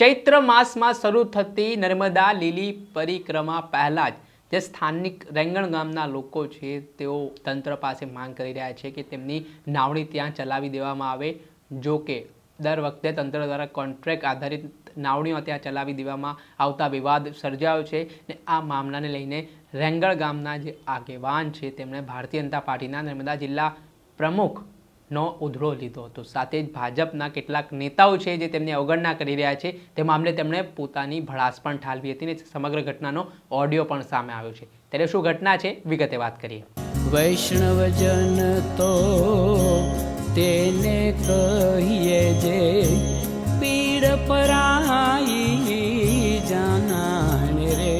ચૈત્ર માસમાં શરૂ થતી નર્મદા લીલી પરિક્રમા પહેલાં જ જે સ્થાનિક રેંગણ ગામના લોકો છે તેઓ તંત્ર પાસે માંગ કરી રહ્યા છે કે તેમની નાવડી ત્યાં ચલાવી દેવામાં આવે. જો કે દર વખતે તંત્ર દ્વારા કોન્ટ્રાક્ટ આધારિત નાવડીઓ ત્યાં ચલાવી દેવામાં આવતા વિવાદ સર્જાયો છે ને આ મામલાને લઈને રેંગણ ગામના જે આગેવાન છે તેમણે ભારતીય જનતા પાર્ટીના નર્મદા જિલ્લા પ્રમુખનો ઉધડો લીધો હતો. સાથે જ ભાજપના કેટલાક નેતાઓ છે જે તેમની અવગણના કરી રહ્યા છે તે મામલે તેમણે પોતાની ભડાસ પણ ઠાલવી હતી ને સમગ્ર ઘટનાનો ઓડિયો પણ સામે આવ્યો છે. ત્યારે શું ઘટના છે વિગતે વાત કરીએ. વૈષ્ણવજન તો તેને કહીએ જે પીડ પરાઈ જાનાને રે.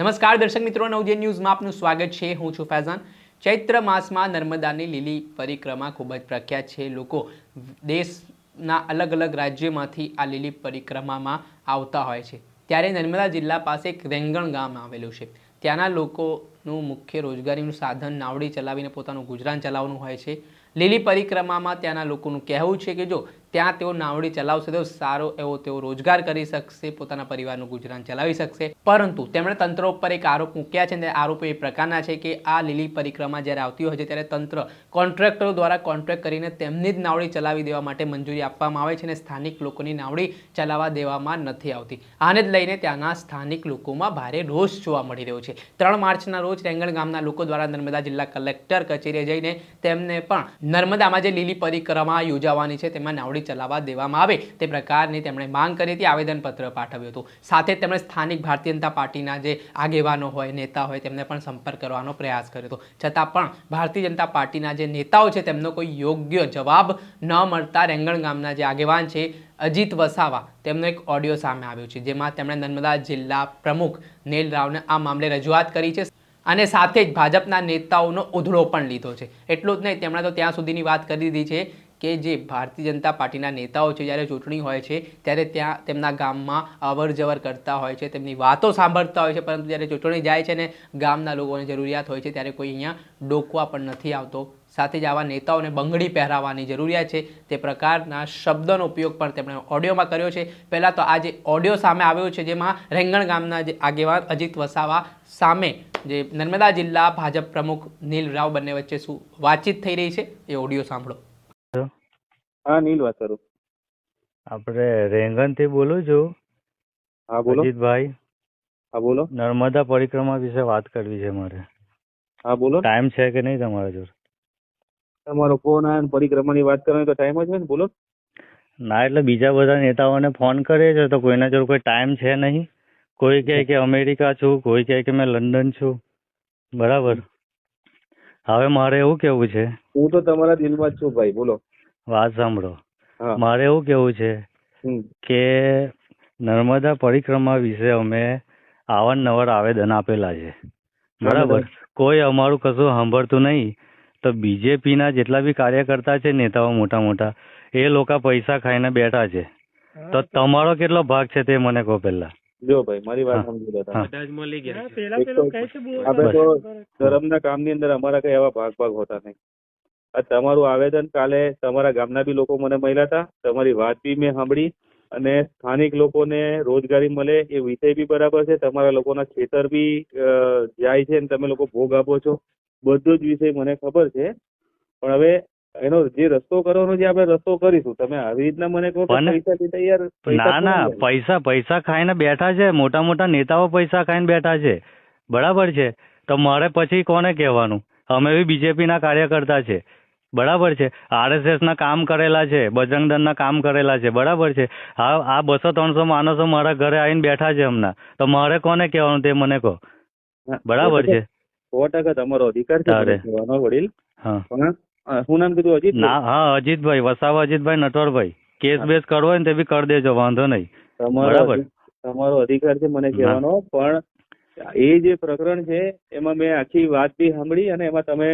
નમસ્કાર દર્શક મિત્રો, નવજીવન ન્યૂઝમાં આપનું સ્વાગત છે. હું છું ફૈઝાન. ચૈત્ર માસમાં નર્મદાની લીલી પરિક્રમા ખૂબ જ પ્રખ્યાત છે. લોકો દેશના અલગ અલગ રાજ્યોમાંથી આ લીલી પરિક્રમામાં આવતા હોય છે. ત્યારે નર્મદા જિલ્લા પાસે એક રેંગણ ગામ આવેલું છે. ત્યાંના લોકોનું મુખ્ય રોજગારીનું સાધન નાવડી ચલાવીને પોતાનું ગુજરાન ચલાવવાનું હોય છે. લીલી પરિક્રમામાં ત્યાંના લોકોનું કહેવું છે કે જો ત્યાં તેઓ નાવડી ચલાવશે તો સારો એવો તેઓ રોજગાર કરી શકશે, પોતાના પરિવારનું ગુજરાન ચલાવી શકશે. પરંતુ તેમણે તંત્ર ઉપર એક આરોપ મૂક્યા છે અને આરોપો એ પ્રકારના છે કે આ લીલી પરિક્રમા જ્યારે આવતી હોય છે ત્યારે તંત્ર કોન્ટ્રાક્ટરો દ્વારા કોન્ટ્રાક્ટ કરીને તેમની જ નાવડી ચલાવી દેવા માટે મંજૂરી આપવામાં આવે છે અને સ્થાનિક લોકોની નાવડી ચલાવવા દેવામાં નથી આવતી. આને જ લઈને ત્યાંના સ્થાનિક લોકોમાં ભારે રોષ જોવા મળી રહ્યો છે. 3 માર્ચના રોજ રેંગણ ગામના લોકો દ્વારા નર્મદા જિલ્લા કલેક્ટર કચેરીએ જઈને તેમને પણ નર્મદામાં જે લીલી પરિક્રમા યોજાવાની છે તેમાં નાવડી ચલાવવા દેવામાં આવે તે પ્રકારની તેમણે માંગ કરી હતી, આવેદનપત્ર પાઠવ્યું હતું. સાથે તેમણે સ્થાનિક ભારતીય જનતા પાર્ટીના જે આગેવાનો હોય, નેતા હોય તેમને પણ સંપર્ક કરવાનો પ્રયાસ કર્યો હતો. છતાં પણ ભારતીય જનતા પાર્ટીના જે નેતાઓ છે તેમનો કોઈ યોગ્ય જવાબ ન મળતા રેંગણ ગામના જે આગેવાન છે અજીત વસાવા તેમનો એક ઓડિયો સામે આવ્યો છે જેમાં તેમણે નર્મદા જિલ્લા પ્રમુખ નીલ રાવને આ મામલે રજૂઆત કરી છે અને સાથે જ ભાજપના નેતાઓનો ઉધડો પણ લીધો છે. એટલું જ નહીં, તેમણે તો ત્યાં સુધીની વાત કરી દીધી છે કે જે ભારતીય જનતા પાર્ટીના નેતાઓ છે જ્યારે ચૂંટણી હોય છે ત્યારે ત્યાં તેમના ગામમાં અવર જવર કરતા હોય છે, તેમની વાતો સાંભળતા હોય છે, પરંતુ જ્યારે ચૂંટણી જાય છે ને ગામના લોકોની જરૂરિયાત હોય છે ત્યારે કોઈ અહીંયા ડોકવા પણ નથી આવતો. સાથે જ આવા નેતાઓને બંગડી પહેરાવવાની જરૂરિયાત છે તે પ્રકારના શબ્દોનો ઉપયોગ પણ તેમણે ઓડિયોમાં કર્યો છે. પહેલાં તો આ જે ઓડિયો સામે આવ્યો છે જેમાં રેંગણ ગામના જે આગેવાન અજીત વસાવા સામે જે નર્મદા જિલ્લા ભાજપ પ્રમુખ નીલ રાવ બંને વચ્ચે શું વાતચીત થઈ રહી છે એ ઓડિયો સાંભળો. હા, નીલ વાત કરું. આપણે રેંગણ થી બોલું છું. હા બોલો. અજીતભાઈ, હા બોલો. નર્મદા પરિક્રમા વિશે વાત કરવી છે મારે. હા બોલો. ટાઈમ છે કે નહીં તમારા જોડે? તમારો ફોન આવ્યો પરિક્રમાની વાત કરવાની તો ટાઈમ જ હોય ને, બોલો. ના, એટલે બીજા બધા નેતાઓને ફોન કરે છે તો કોઈના જોડે કોઈ ટાઈમ છે નહીં. કોઈ કહે કે અમેરિકા છું, કોઈ કહે કે મેં લંડન છું. બરાબર. હવે મારે એવું કેવું છે, હું તો તમારા દિલમાં જ છું ભાઈ, બોલો. વાત સાંભળો. હા. મારે એવું કેવું છે હમ. કે નર્મદા પરિક્રમા વિશે અમે અવારનવાર આવેદન આપેલા છે. બરાબર. કોઈ અમારું કશું સાંભળતું નહીં. તો બીજેપીના જેટલા બી કાર્યકર્તા છે, નેતાઓ મોટા મોટા, એ લોકો પૈસા ખાઈને બેઠા છે. તો તમારો કેટલો ભાગ છે તે મને કહો પહેલા. જો ભાઈ, મારી વાત સમજી લો તમે. આપણે તો ધર્મના કામની અંદર અમારા કઈ એવા ભાગ હોતા નહીં. આ તમારું આવેદન કાલે તમારા ગામના બી લોકો મને મળ્યા હતા, તમારી વાત બી મેં સાંભળી અને સ્થાનિક લોકોને રોજગારી મળે એ વિષય બી બરાબર છે. તમારા લોકોના ખેતર બી જાય છે અને તમે લોકો ભોગ આપો છો, બધો જ વિષય મને ખબર છે. પણ હવે એનો જે રસ્તો કરવાનો છે આપણે રસ્તો કરીશું. તમે આવી રીતના મને કહો કે પૈસાથી તૈયાર. ના, પૈસા ખાઈને બેઠા છે. મોટા મોટા નેતાઓ પૈસા ખાઈને બેઠા છે. બરાબર છે. તો મારે પછી કોને કહેવાનું? અમે બી બીજેપી ના કાર્યકર્તા છે. બરાબર છે. RSS ના કામ કરેલા છે, બજરંગ દળના કામ કરેલા છે. બરાબર છે. આ 200-300 માણસો મારા ઘરે આવીને બેઠા છે હમણાં. તો મારે કોને કહેવાનું તે મને કહો. બરાબર છે. 100% તમારો અધિકાર છે કહેવાનો વડીલ. હા. શું નામ કીધું? અજીત? ના, હા, અજીતભાઈ વસાવા, અજીતભાઈ નટવરભાઈ. કેસ બેસ કરવો હોય ને તે બી કરી દેજો, વાંધો નહીં. બરાબર. તમારો અધિકાર છે મને કહેવાનો. પણ એ જે પ્રકરણ છે એમાં મેં આખી વાત બી સાંભળી અને એમાં તમે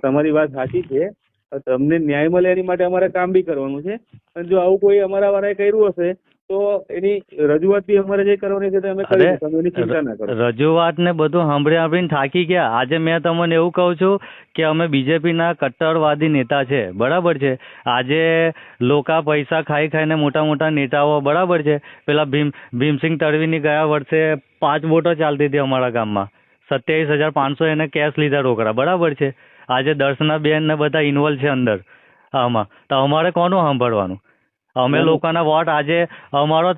તમારી વાત સાચી છે. તમને ન્યાય મળે એની માટે અમારે કામ બી કરવાનું છે. અને જો આવું કોઈ અમારા વાળાએ કર્યું હશે તો એની રજૂઆત બી અમારે જે કરવાની છે તે અમે કરી દઈશું. તમે એની ચિંતા ના કરો. રજૂઆત ને બધું સાંભળીને થાકી ગયા. આજે મેં તમને એવું કહું છું કે અમે બીજેપીના કટ્ટરવાદી નેતા છે, બરાબર છે. આજે લોકા પૈસા ખાઈ ખાઈને મોટા મોટા નેતાઓ, બરાબર છે. પેલા ભીમસિંગ તડવીની ગયા વર્ષે 5 બોટો ચાલતી હતી અમારા ગામમાં, 27,500 એને કેશ લીધા રોકડા, બરાબર છે. આજે દર્શનાબેન ને બધા ઇન્વોલ્વ છે અંદર આમાં. તો અમારે કોનું સાંભળવાનું? અમે લોકોના વોટ આજે અમારો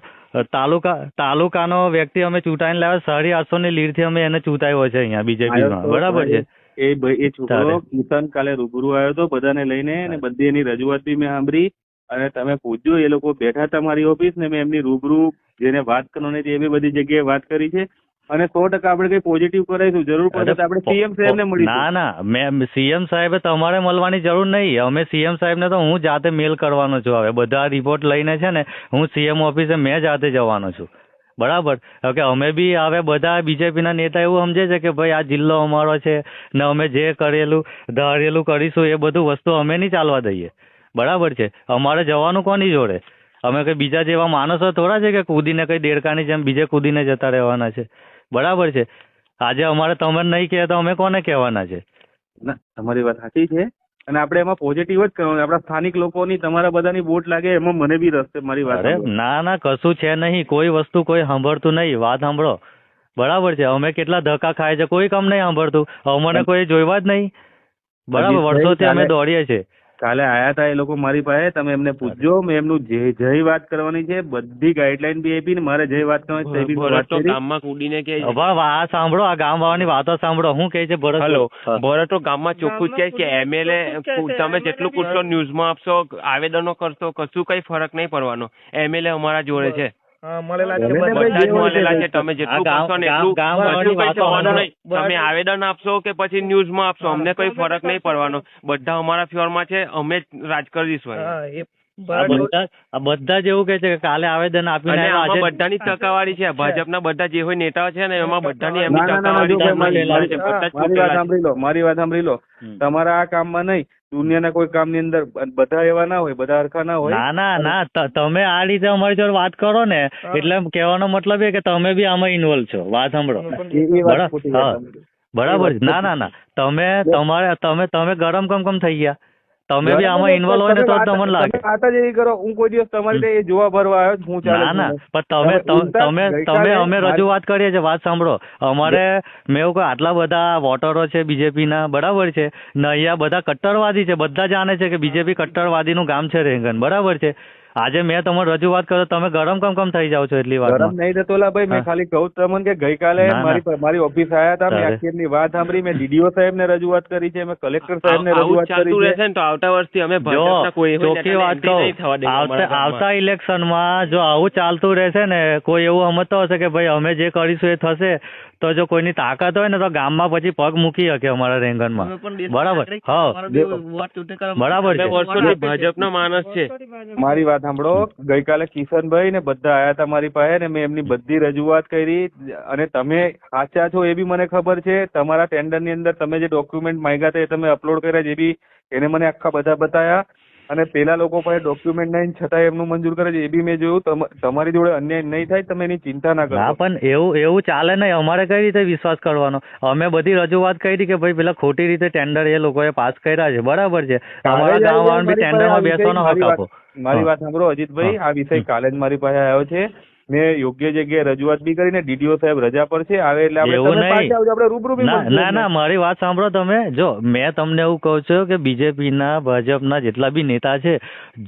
તાલુકાનો વ્યક્તિ અમે ચૂંટાઈને લાવ્યા, 850 ની લીડથી અમે એને ચૂંટાયો છે અહીંયા બીજેપીમાં, બરાબર છે. એ છોકરો કિશન કાલે રૂબરૂ આવ્યો હતો બધાને લઈને, અને બધી એની રજૂઆત બી મેં સાંભળી. અને તમે પૂછજો, એ લોકો બેઠા તમારી ઓફિસ ને મેં એમની રૂબરૂ જેને વાત કરવાની હતી એ બી બધી જગ્યાએ વાત કરી છે. અને 100% આપણે કઈ પોઝિટિવ કરાવીશું. જરૂર પડે તો આપણે સીએમ સાહેબને મળીશું. ના, મેં સીએમ સાહેબે તમારે મળવાની જરૂર નહીં. અમે સીએમ સાહેબને તો હું જાતે મેલ કરવાનો છું. હવે બધા રિપોર્ટ લઈને છે ને હું સીએમ ઓફિસે મેં જાતે જવાનો છું, બરાબર. કે અમે બી હવે બધા બીજેપીના નેતા એવું સમજે છે કે ભાઈ આ જિલ્લો અમારો છે ને અમે જે ધારેલું કરીશું એ બધું વસ્તુ અમે નહીં ચાલવા દઈએ, બરાબર છે. અમારે જવાનું કોની જોડે? અમે કઈ બીજા જેવા માણસો થોડા છે કે કૂદીને કઈ દેડકાની જેમ બીજે કૂદીને જતા રહેવાના છે, બરાબર છે. આજે અમારે તમે નહીં કહે તો અમે કોને કહેવાના છે? ના, તમારી વાત સાચી છે. અને આપણે એમાં પોઝિટિવ જ કરવાનું. આપણા સ્થાનિક લોકોની તમારા બધાની વોટ લાગે એમાં મને બી રસ્તે મારી વાત. ના, કશું છે નહીં. કોઈ વસ્તુ કોઈ સાંભળતું નહીં. વાત સાંભળો, બરાબર છે. અમે કેટલા ધક્કા ખાય છે, કોઈ કામ નહીં સાંભળતું. અમને કોઈ જોઈવા જ નહીં, બરાબર. વર્ષોથી અમે દોડીએ છીએ. કાલે આયા હતા એ લોકો મારી પાસે, તમે એમને પૂછજો. મેં એમનું જય વાત કરવાની છે, બધી ગાઈડલાઈન બી આપી ને મારે જય વાત કરવાની છે. ગામમાં કૂદીને કે આ સાંભળો, આ ગામ વાળાની વાતો સાંભળો. શું કહે છે ભરત? હેલો, ભરતો ગામમાં ચોખ્ખું જ કહે કે એમએલએ તમે જેટલું પૂછશો, ન્યૂઝમાં આપશો, આવેદનો કરશો, કશું કઈ ફરક નહીં પડવાનો. એમએલએ અમારા જોડે છે, મળેલા છે, બધા જ મળેલા છે. તમે જેટલું પૂછશો ને એટલું કશું કઈ જવાનું નહીં. તમે આવેદન આપશો કે પછી ન્યૂઝમાં આપશો, અમને કઈ ફરક નહીં પડવાનો. બધા અમારા ફ્યોરમાં છે, અમે જ રાજ કરી દઈશું. આ બધા જ એવું કે છે કે કાલે આવેદન આપીને અને આમાં બધાની ટકાવારી છે. ભાજપના બધા જે હોય નેતાઓ છે ને એમાં બધાની એમની ટકાવારી છે. મારી વાત સાંભળી લો. તમારા આ કામમાં નહીં, દુનિયાના કોઈ કામની અંદર બધા એવા ના હોય, બધા હરખા ના હોય. ના, તમે આ રીતે અમારી જોડે વાત કરો ને એટલે કહેવાનો મતલબ એ કે તમે બી આમાં ઇન્વોલ્વ છો. વાત સાંભળો, બરાબર. ના, તમે ગરમ કમ થઈ ગયા. તમે બી આમાં ઇન્વોલ્વ હોય ને તો તમને લાગે. આતા જેવી કરો. હું કોઈ દિવસ તમારી એ જોવા ભરવા આવ્યો હું ચાલે. ના, પણ તમે અમે રજૂઆત કરીએ છીએ. વાત સાંભળો, અમારે મેં એવું કહ્યું આટલા બધા વોટરો છે બીજેપીના, બરાબર છે. ને અહીંયા બધા કટ્ટરવાદી છે. બધા જાણે છે કે બીજેપી કટ્ટરવાદીનું ગામ છે રેંગન, બરાબર છે. આજે મેં તમારે રજૂઆત કરો, તમે ગરમ કમ થઈ જાવ છો એટલી વાત. ગરમ નહીં થતો ભાઈ. મેં ખાલી કહું તમને કે ગઈકાલે મારી ઓફિસ આયા હતા, મેં આખી એમની વાત સાંભળી. મેં ડીડીઓ સાહેબને રજૂઆત કરી છે, મેં કલેક્ટર સાહેબને રજૂઆત કરી છે. તો આવતા વર્ષથી અમે ચોખ્ખી વાત કહું, આવતા ઇલેક્શનમાં જો આવું ચાલતું રહેશે ને, કોઈ એવું સમજતો હશે કે ભાઈ અમે જે કરીશું એ થશે, તો જો કોઈની તાકાત હોય ને તો ગામમાં પછી પગ મૂકી શકે અમારા રેંગનમાં, બરાબર. બરાબર છે. વર્ષોથી ભાજપનો માણસ છે. મારી વાત સાંભળો. ગઈકાલે કિશનભાઈ ને બધા આયા હતા મારી પાસે ને મેં એમની બધી રજૂઆત કરી. અને તમે સાચા છો એ બી મને ખબર છે. તમારા ટેન્ડર ની અંદર તમે જે ડોક્યુમેન્ટ માંગ્યા હતા એ તમે અપલોડ કર્યા છે, એ બી એને મને આખા બધા બતાયા. અને પેલા લોકો પાસે ડોક્યુમેન્ટ નહીં છતાં એમનું મંજૂર કરે છે, એ બી મેં જોયું. તમારી જોડે અન્યાય નહીં થાય, તમે એની ચિંતા ના કરો. પણ એવું ચાલે નહીં. અમારે કઈ રીતે વિશ્વાસ કરવાનો? અમે બધી રજૂઆત કરી કે ભાઈ પેલા ખોટી રીતે ટેન્ડર એ લોકોએ પાસ કર્યા છે, બરાબર છે. અમારા ગામ વાળાને બી ટેન્ડરમાં બેસવાનો હક આપો. મારી વાત સાંભળો અજીતભાઈ, આ વિષય કાલે જ મારી પાસે આવ્યો છે. મેં યોગ્ય જગ્યાએ રજૂઆત બી કરીને ડીડીઓ સાહેબ રજા પર છે, આવે એટલે આપણે રૂબરૂ બી. ના, મારી વાત સાંભળો તમે. જો મેં તમને એવું કહું છું કે બીજેપીના ભાજપના જેટલા બી નેતા છે,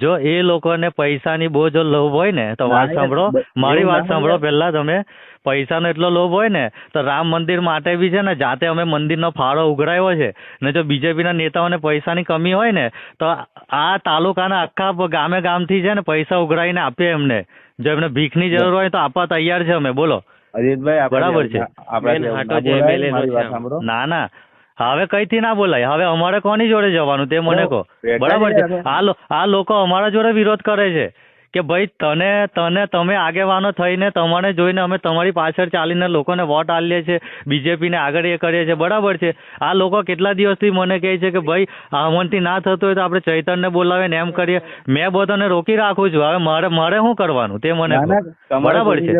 જો એ લોકોને પૈસાની બહુ જો લોભ હોય ને તો વાત સાંભળો, મારી વાત સાંભળો પહેલા તમે. પૈસાનો એટલો લોભ હોય ને તો રામ મંદિર માટે બી છે ને જાતે અમે મંદિરનો ફાળો ઉઘરાયો છે. ને જો બીજેપીના નેતાઓને પૈસાની કમી હોય ને તો આ તાલુકાના આખા ગામથી છે ને પૈસા ઉઘરાઈને આપીએ એમને. જો એમને ભીખની જરૂર હોય તો આપવા તૈયાર છે અમે. બોલો અજીતભાઈ, બરાબર છે. ના, હવે કઈથી ના બોલાય. હવે અમારે કોની જોડે જવાનું તે મને કહો, બરાબર છે. આ લોકો અમારા જોડે વિરોધ કરે છે કે ભાઈ તમે આગેવાનો થઈને તમારે જોઈને અમે તમારી પાછળ ચાલીને લોકોને વોટ આલીએ છીએ, બીજેપીને આગળ એ કરીએ છીએ, બરાબર છે. આ લોકો કેટલા દિવસથી મને કહે છે કે ભાઈ આમનથી ના થતું હોય તો આપણે ચૈતનને બોલાવે ને એમ કરીએ. મેં બધાને રોકી રાખું છું. હવે મારે શું કરવાનું તે મને કહો. બરાબર છે.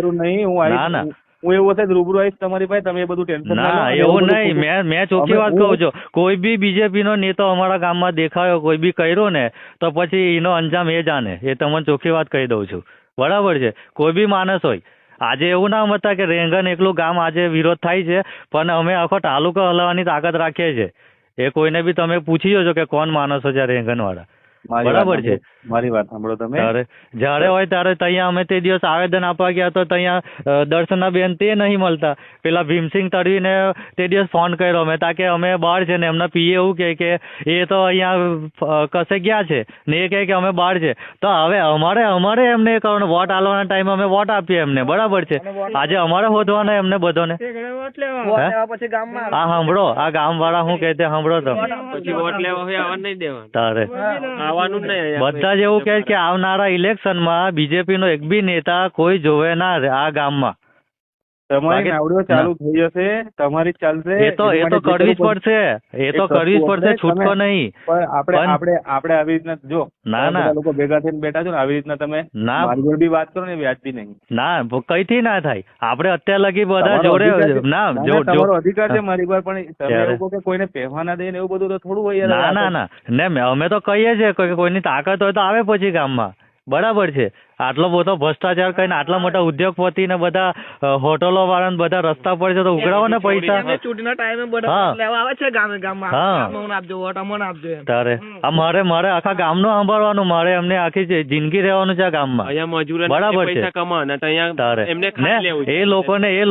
ના ના હું એવું હશે રૂબરૂ આવીશ તમારી પાસે, તમે એ બધું ટેન્શન ના એવું નહીં. મેં ચોખ્ખી વાત કહું છું, કોઈ બી બીજેપીનો નેતા અમારા ગામમાં દેખાયો, કોઈ બી કર્યો ને તો પછી એનો અંજામ એ જાણે. એ તમને ચોખ્ખી વાત કહી દઉં છું. બરાબર છે. કોઈ બી માણસ હોય. આજે એવું ના મતા કે રેંગન એકલું ગામ આજે વિરોધ થાય છે, પણ અમે આખો તાલુકો હલાવવાની તાકાત રાખીએ છીએ. એ કોઈને બી તમે પૂછી જોજો કે કોણ માણસો છે રેંગન વાળા. બરાબર છે. મારી વાત સાંભળો તમે. જયારે હોય ત્યારે ત્યાં અમે તે દિવસ આવેદન આપવા ગયા તો ત્યાં દર્શનાબેન તે નહીં મળતા. પેલા ભીમસિંહ તડવીને તે દિવસ ફોન કર્યો અમે તાકે અમે બહાર છે ને એમના પીએ એવું કે એ તો અહીંયા કશે ગયા છે ને એ કહે કે અમે બહાર છે. તો હવે અમારે એમને કરવાનું, વોટ આલવાના ટાઈમે અમે વોટ આપીએ એમને. બરાબર છે. આજે અમારે હોદવાના એમને બધાને. હા સાંભળો, આ ગામ વાળા શું કહે સાંભળો તો. પછી વોટ લેવા હોય આવવા નહીં દેવાનું. તારે આવવાનું જ નહીં. બધા જ એવું કહે કે આવનારા ઇલેક્શનમાં બીજેપી નો એક બી નેતા કોઈ જોવે ના આ ગામમાં. તમારી નાવડીઓ ચાલુ થઈ જશે, તમારી ચાલશે. એ તો કરવી જ પડશે. એ તો કરવી જ પડશે, છૂટકો નહીં. પણ આપણે આવી રીતના જો ના લોકો ભેગા થઈને બેઠા છો ને આવી રીતના તમે મારી જોડે બી વાત કરો ને વ્યાજબી નહીં. ના કઈથી ના થાય. આપણે અત્યાર લગી બધા જોડે ના તમારો અધિકાર છે મારી પર, પણ તમે એવું કહો કે કોઈને પહેવા ના દે ને એવું બધું તો થોડું હોય. ના અમે તો કહીએ છીએ કે કોઈની તાકાત હોય તો આવે પછી ગામમાં. બરાબર છે. આટલો બધો ભ્રષ્ટાચાર કરીને આટલા મોટા ઉદ્યોગપતિ ને બધા હોટલો વાળા બધા રસ્તા પર છે તો ઉઘરાવો ને પૈસા. તારે મારે આખા ગામનું સાંભળવાનું, મારે એમને આખી જિંદગી રહેવાનું છે આ ગામમાં. બરાબર છે. એ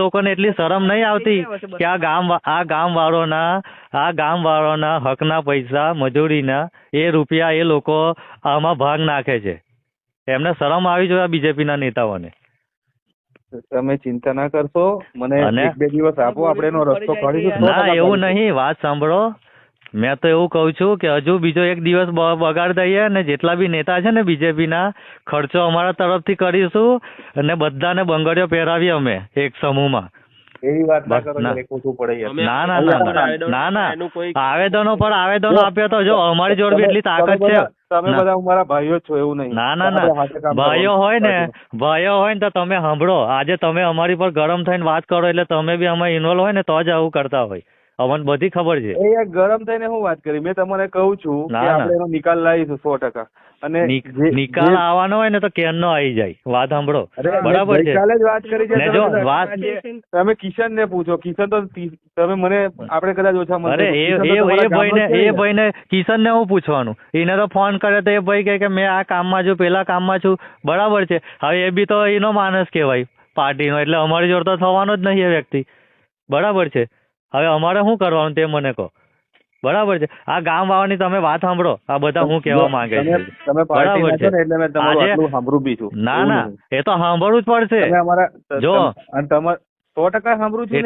લોકોને એટલી શરમ નહીં આવતી કે આ ગામ વાળોના હકના પૈસા મજૂરીના એ રૂપિયા એ લોકો આમાં ભાગ નાખે છે. એમને શરમ આવી જોઈએ બીજેપીના નેતાઓને. તમે ચિંતા ના કરશો, મને 1-2 દિવસ આપો, આપણે એનો રસ્તો કાઢીશું. ના એવું નહીં, વાત સાંભળો. મેં તો એવું કહું છું કે હજુ બીજો 1 દિવસ બગાડ દઈએ ને જેટલા બી નેતા છે ને બીજેપીના, ખર્ચો અમારા તરફથી કરીશું અને બધાને બંગડીઓ પહેરાવીએ અમે એક સમૂહમાં. એવી વાત ના કરો, ખોટું પડે. ના આવેદનો આપ્યા તો જો અમારી જોડે બી એટલી તાકાત છે. તમે બધા અમારા ભાઈઓ છો એવું નહીં. ના ભાઈઓ હોય ને તો તમે સાંભળો. આજે તમે અમારી પર ગરમ થઈને વાત કરો એટલે તમે બી અમે ઇન્વોલ્વ હોય ને તો જ આવું કરતા હોય. અમને બધી ખબર છે. એ ગરમ થઈને હું વાત કરી, મેં તમને કહું છું કે આપણે એનો નિકાલ લાવીશું 100%. અને નિકાલ આવવાનો હોય ને તો કેનનો આવી જાય. વાત સાંભળો. બરાબર છે. કાલે જ વાત કરી છે. જો વાત તમે કિશન ને પૂછો. કિશન તો તમે મને આપણે કદાચ ઓછા અરે એ ભાઈને કિશન ને હું પૂછવાનું. એને તો ફોન કરે તો એ ભાઈ કહે કે મેં આ કામમાં છું, પેલા કામમાં છું. બરાબર છે. હવે એ બી તો એનો માણસ કહેવાય પાર્ટીનો, એટલે અમારી જોડે તો થવાનો જ નહીં એ વ્યક્તિ. બરાબર છે. હવે અમારે શું કરવાનું તે મને કહો. બરાબર છે. આ ગામ વાળાની તમે વાત સાંભળો, આ બધા હું કહેવા માંગે છે. બરાબર છે. ના એ તો સાંભળવું જ પડશે. જો 100% સાંભળું છું.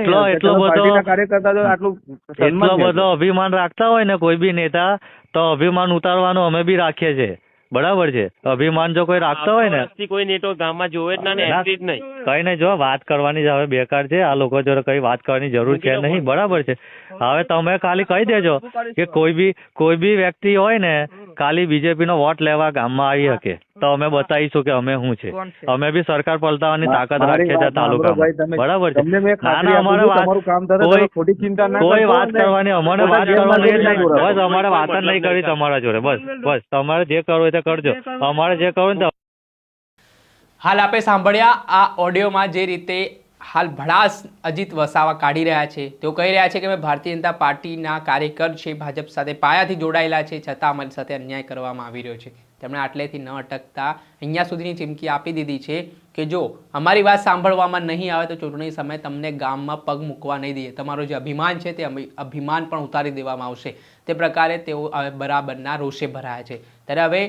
એટલો બધો અભિમાન રાખતા હોય ને કોઈ બી નેતા તો અભિમાન ઉતારવાનું અમે બી રાખીએ છીએ. બરાબર છે. અભિમાન જો કોઈ રાખતા હોય ને કોઈ નેતો ગામમાં જોવે જ નહીં. કઈ નહીં, જો વાત કરવાની હવે બેકાર છે. આ લોકો જોડે કઈ વાત કરવાની જરૂર છે નહીં. બરાબર છે. હવે તમે ખાલી કહી દેજો કે કોઈ બી વ્યક્તિ હોય ને ખાલી બીજેપી નો વોટ લેવા ગામમાં આવી શકે તો અમે બતાવીશું કે અમે શું છે. અમે બી સરકાર પલટાવવાની તાકાત રાખીએ છીએ તાલુકામાં. બરાબર છે. ના અમારે કોઈ વાત કરવાની, અમારે વાત કરવાની બસ. અમારે વાત જ નહીં કરી તમારા જોડે. બસ તમારે જે કરવું હોય તે કરજો. અમારે જે કરવું ને. હાલ આપણે સાંભળ્યા આ ઓડિયોમાં જે રીતે હાલ ભડાસ અજીત વસાવા કાઢી રહ્યા છે. તેઓ કહી રહ્યા છે કે અમે ભારતીય જનતા પાર્ટીના કાર્યકર છે, ભાજપ સાથે પાયાથી જોડાયેલા છે, છતાં અમારી સાથે અન્યાય કરવામાં આવી રહ્યો છે. તેમણે આટલેથી ન અટકતા અહીંયા સુધીની ચીમકી આપી દીધી છે કે જો અમારી વાત સાંભળવામાં નહીં આવે તો ચૂંટણી સમયે તમને ગામમાં પગ મૂકવા નહીં દઈએ. તમારો જે અભિમાન છે તે અભિમાન પણ ઉતારી દેવામાં આવશે. તે પ્રકારે તેઓ હવે બરાબરના રોષે ભરાયા છે. ત્યારે હવે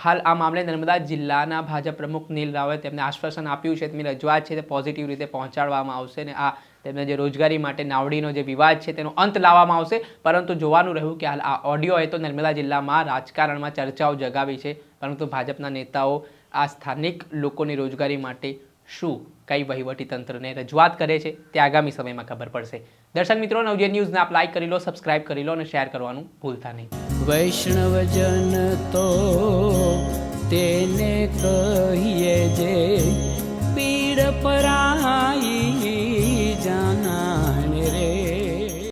હાલ આ મામલે નર્મદા જિલ્લાના ભાજપ પ્રમુખ નીલ રાવે તેમને આશ્વાસન આપ્યું છે. તેમની રજૂઆત છે તે પોઝિટિવ રીતે પહોંચાડવામાં આવશે અને આ તેમને જે રોજગારી માટે નાવડીનો જે વિવાદ છે તેનો અંત લાવવામાં આવશે. પરંતુ જોવાનું રહ્યું કે હાલ આ ઓડિયો એ તો નર્મદા જિલ્લામાં રાજકારણમાં ચર્ચાઓ જગાવી છે, પરંતુ ભાજપના નેતાઓ આ સ્થાનિક લોકોની રોજગારી માટે શું કઈ વહીવટી તંત્રને રજૂઆત કરે છે તે આગામી સમયમાં ખબર પડશે. દર્શક મિત્રો, નવજીવન ન્યૂઝને આપ લાઈક કરી લો, સબસ્ક્રાઇબ કરી લો અને શેર કરવાનું ભૂલતા નહીં. વૈષ્ણવજન તો તેને કહીએ જે પીડ પરાઈ.